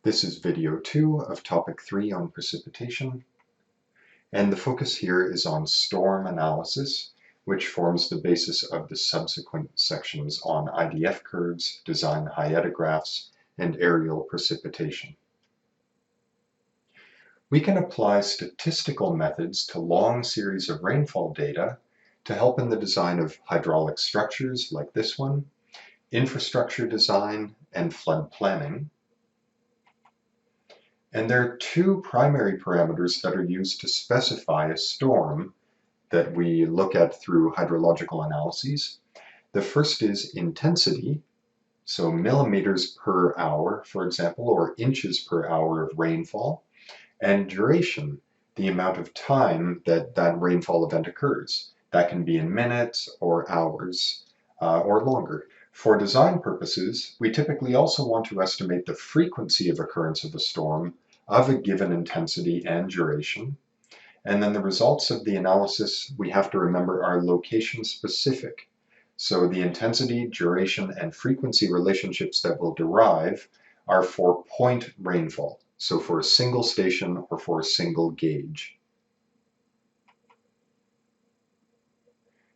This is video 2 of topic 3 on precipitation, and the focus here is on storm analysis, which forms the basis of the subsequent sections on IDF curves, design hyetographs, and aerial precipitation. We can apply statistical methods to long series of rainfall data to help in the design of hydraulic structures like this one, infrastructure design, and flood planning. And there are two primary parameters that are used to specify a storm that we look at through hydrological analyses. The first is intensity, so millimeters per hour, for example, or inches per hour of rainfall, and duration, the amount of time that that rainfall event occurs. That can be in minutes or hours or longer. For design purposes, we typically also want to estimate the frequency of occurrence of a storm of a given intensity and duration. And then the results of the analysis, we have to remember, are location specific. So the intensity, duration, and frequency relationships that we'll derive are for point rainfall, so for a single station or for a single gauge.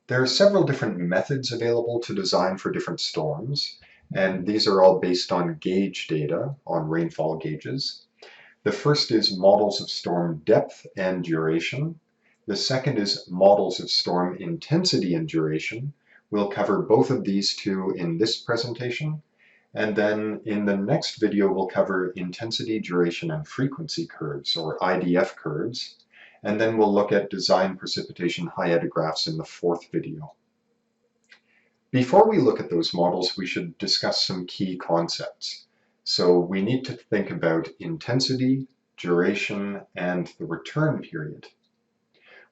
There are several different methods available to design for different storms, and these are all based on gauge data, on rainfall gauges. The first is models of storm depth and duration. The second is models of storm intensity and duration. We'll cover both of these two in this presentation. And then in the next video, we'll cover intensity, duration, and frequency curves, or IDF curves. And then we'll look at design precipitation hyetographs in the fourth video. Before we look at those models, we should discuss some key concepts. So we need to think about intensity, duration, and the return period.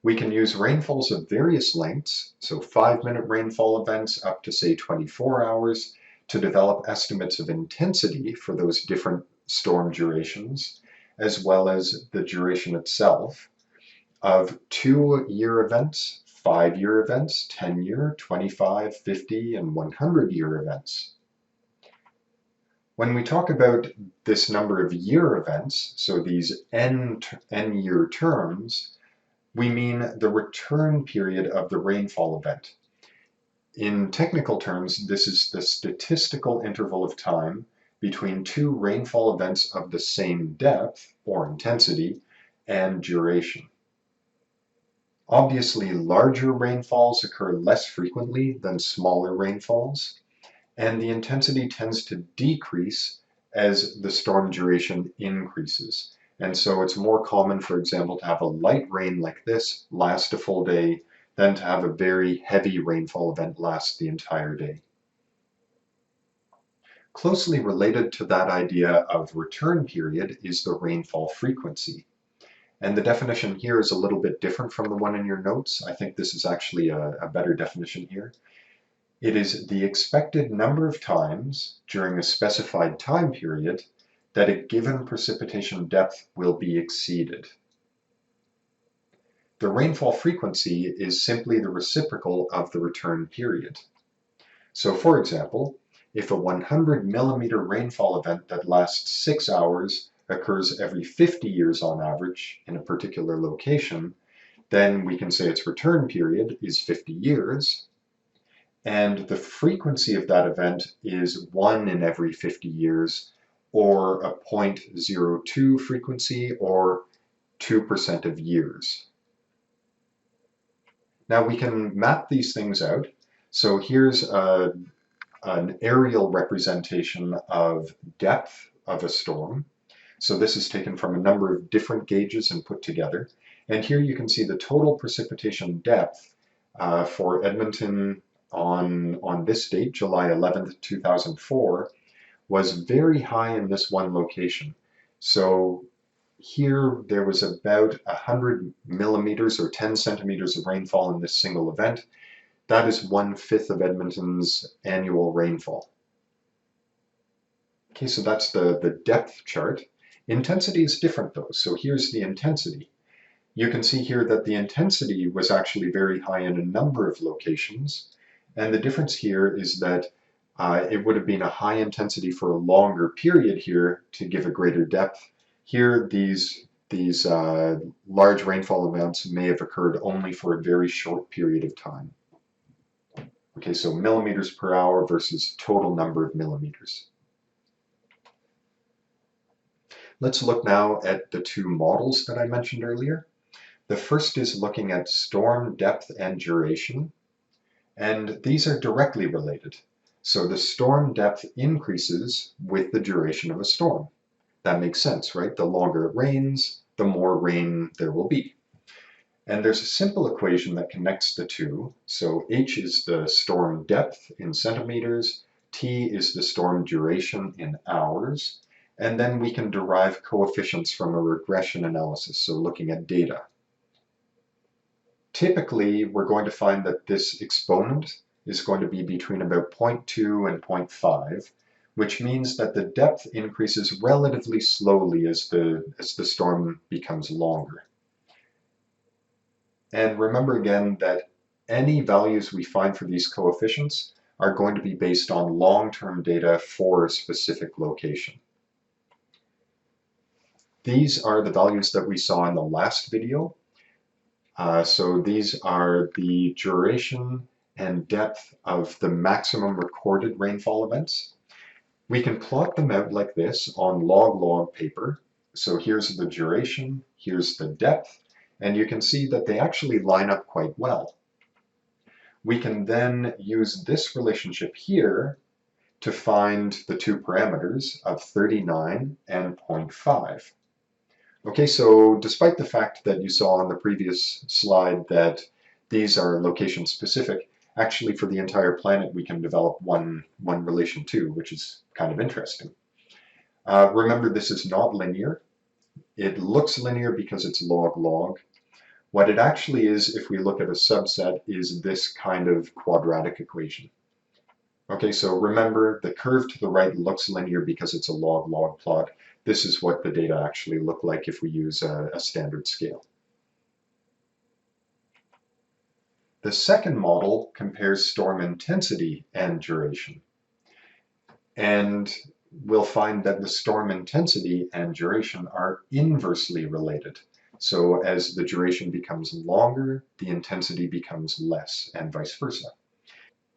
We can use rainfalls of various lengths, so 5-minute rainfall events up to say 24 hours, to develop estimates of intensity for those different storm durations, as well as the duration itself of 2-year events, 5-year events, 10-year, 25, 50, and 100-year events. When we talk about this number of year events, so these n-year terms, we mean the return period of the rainfall event. In technical terms, this is the statistical interval of time between two rainfall events of the same depth or intensity and duration. Obviously, larger rainfalls occur less frequently than smaller rainfalls, and the intensity tends to decrease as the storm duration increases. And so it's more common, for example, to have a light rain like this last a full day than to have a very heavy rainfall event last the entire day. Closely related to that idea of return period is the rainfall frequency. And the definition here is a little bit different from the one in your notes. I think this is actually a better definition here. It is the expected number of times during a specified time period that a given precipitation depth will be exceeded. The rainfall frequency is simply the reciprocal of the return period. So for example, if a 100 millimeter rainfall event that lasts 6 hours occurs every 50 years on average in a particular location, then we can say its return period is 50 years. And the frequency of that event is 1 in every 50 years, or a 0.02 frequency, or 2% of years. Now we can map these things out. So here's an aerial representation of depth of a storm. So this is taken from a number of different gauges and put together. And here you can see the total precipitation depth for Edmonton on this date, July 11th, 2004, was very high in this one location. So here there was about 100 millimeters or 10 centimeters of rainfall in this single event. That is 1/5 of Edmonton's annual rainfall. Okay, so that's the depth chart. Intensity is different though, so here's the intensity. You can see here that the intensity was actually very high in a number of locations. And the difference here is that It would have been a high intensity for a longer period here to give a greater depth. Here, these large rainfall events may have occurred only for a very short period of time. Okay, so millimeters per hour versus total number of millimeters. Let's look now at the two models that I mentioned earlier. The first is looking at storm depth and duration, and these are directly related. So the storm depth increases with the duration of a storm. That makes sense, right? The longer it rains, the more rain there will be. And there's a simple equation that connects the two. So H is the storm depth in centimeters, T is the storm duration in hours, and then we can derive coefficients from a regression analysis, so looking at data. Typically, we're going to find that this exponent is going to be between about 0.2 and 0.5, which means that the depth increases relatively slowly as the storm becomes longer. And remember again that any values we find for these coefficients are going to be based on long-term data for a specific location. These are the values that we saw in the last video. So these are the duration and depth of the maximum recorded rainfall events. We can plot them out like this on log-log paper. So here's the duration, here's the depth, and you can see that they actually line up quite well. We can then use this relationship here to find the two parameters of 39 and 0.5. Okay, so despite the fact that you saw on the previous slide that these are location specific, actually for the entire planet we can develop one relation too, which is kind of interesting. Remember, this is not linear. It looks linear because it's log-log. What it actually is, if we look at a subset, is this kind of quadratic equation. Okay, so remember, the curve to the right looks linear because it's a log-log plot. This is what the data actually look like if we use a standard scale. The second model compares storm intensity and duration. And we'll find that the storm intensity and duration are inversely related. So as the duration becomes longer, the intensity becomes less, and vice versa.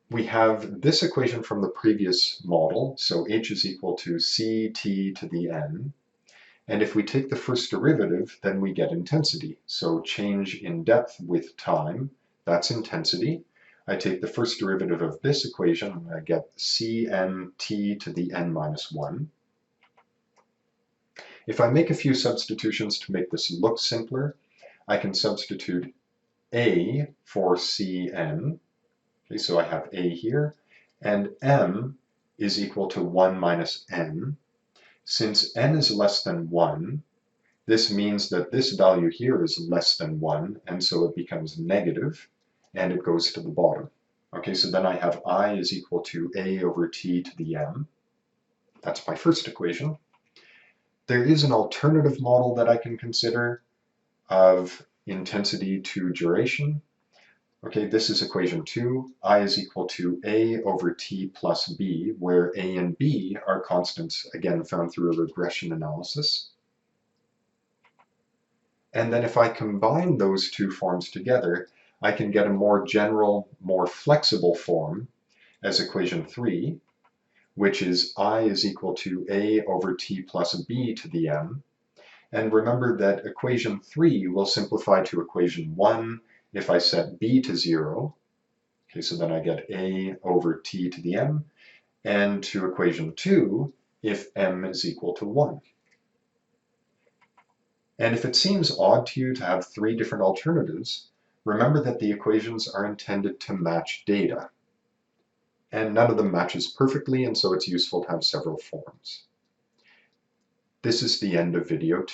We have this equation from the previous model, so H is equal to Ct to the n. And if we take the first derivative, then we get intensity. So change in depth with time, that's intensity. I take the first derivative of this equation, and I get Cnt to the n minus 1. If I make a few substitutions to make this look simpler, I can substitute A for Cn. Okay, so I have A here, and m is equal to 1 minus n. Since n is less than 1, this means that this value here is less than 1, and so it becomes negative, and it goes to the bottom. Okay, so then I have I is equal to A over T to the m. That's my first equation. There is an alternative model that I can consider of intensity to duration. Okay, this is equation 2. I is equal to A over T plus B, where A and B are constants, again, found through a regression analysis. And then if I combine those two forms together, I can get a more general, more flexible form as equation 3, which is I is equal to A over T plus B to the m. And remember that equation 3 will simplify to equation 1 if I set b to 0. Okay, so then I get A over T to the m, and to equation 2 if m is equal to 1. And if it seems odd to you to have 3 different alternatives, remember that the equations are intended to match data. And none of them matches perfectly, and so it's useful to have several forms. This is the end of video 2.